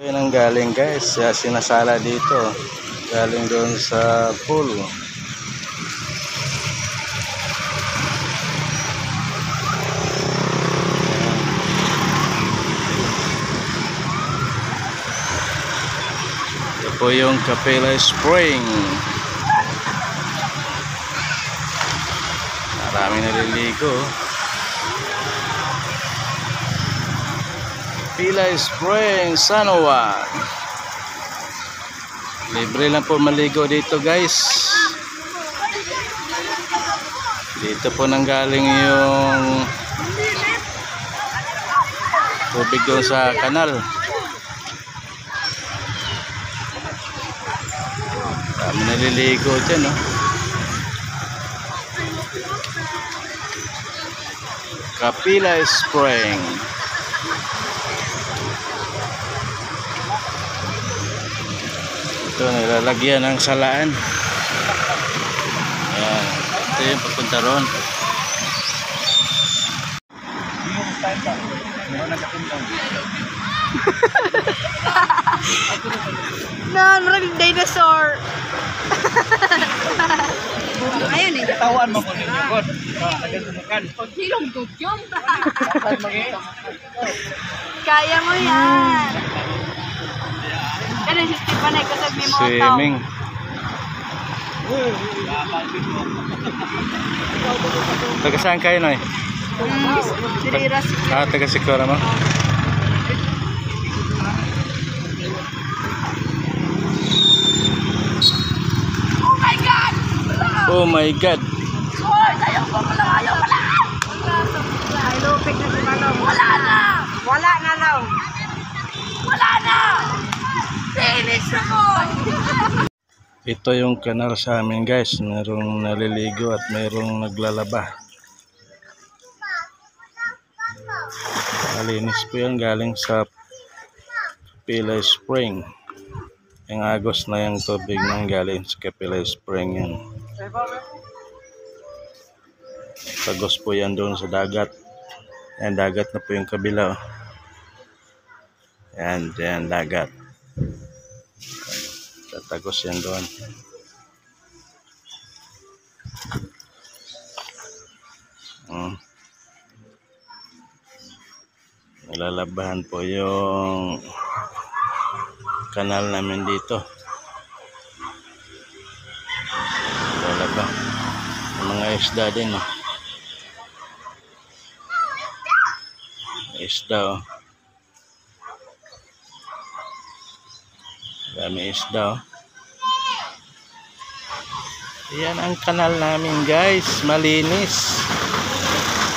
Yan ang galing guys, sinasala dito. Galing doon sa pool. Ito po yung Capella Spring. Maraming naliligo. Capella Spring, San Juan. Libre lang po maligo dito guys. Dito po nanggaling yung tubig doon sa kanal. Kami naliligo dyan, no? Capella Spring. Ito nilalagyan ng salaan. Ayan. Ito yung papunta ron. Narag dinosaur. Ayun eh. Tawan mo ko ninyo god. Nagasunukan. Hilong dugyong. Kaya mo yan. Kaya si Stephen ay kasag ni Motaw. Swimming. Taga saan kayo, Noy? Sirira si Taga Sikora mo? Oh my God! Oh my God! Hoy! Ayaw ko pala! Ayaw pala! Ay, lupit na si Manong. Wala na! Wala na daw! Wala na! Finish na mo! Ito yung kanal sa amin guys. Merong naliligo at merong naglalaba. Malinis po yan, galing sa Capella Spring. Yung agos na yung tubig nang galing sa Capella Spring yan. Tagos po yan doon sa dagat. Yan, dagat na po yung kabila. Yan, dyan, dagat. Tatagos yan doon. Nilalabahan po yung kanal namin dito. Nilalaba. Mga isda din, oh. Isda, oh. Dami isda, oh. Yan ang kanal namin guys, malinis,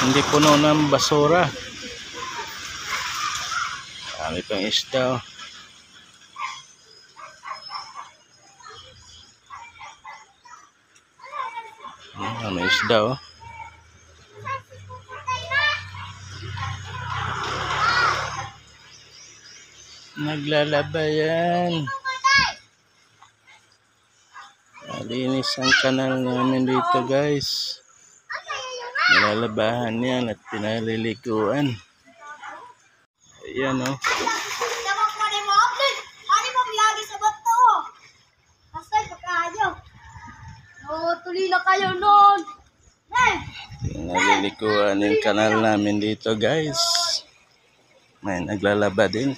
hindi puno ng basura. Dami pang isda, oh. Dami isda, oh. Naglalaba yan. Malinis ang kanal namin dito guys. Nilalabahan yan at pinaliliguan. Ayan, oh. Tuloy na kayo nun. Pinaliliguan yung kanal namin dito guys. May naglalaba din.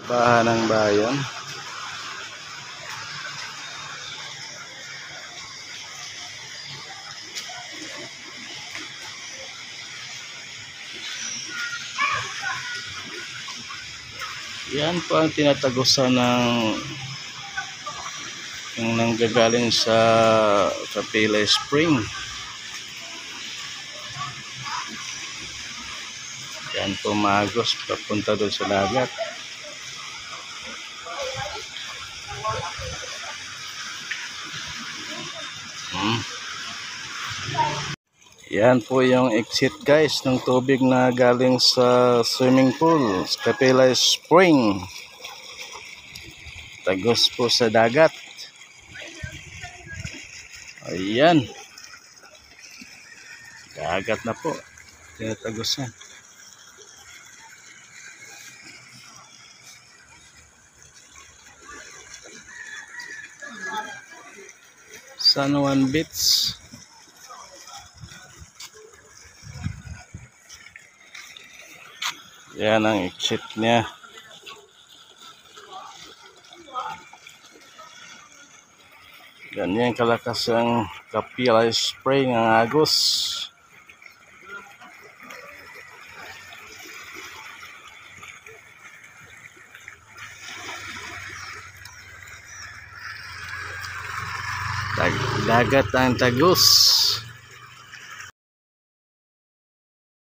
Bahan ng bayan. Yan po ang tinatagusan ng yung nanggagaling sa Capella Spring. Yan po magos papunta doon sa dagat. Yan po yung exit guys ng tubig na galing sa swimming pool, Capella Spring. Tagos po sa dagat. Ayan. Dagat na po. Tinatagos yan. San Juan Beach. Yan ang exit niya. Ganyan kalakas ang Kapilay Spring ng Agos. Dagat ang Tagus.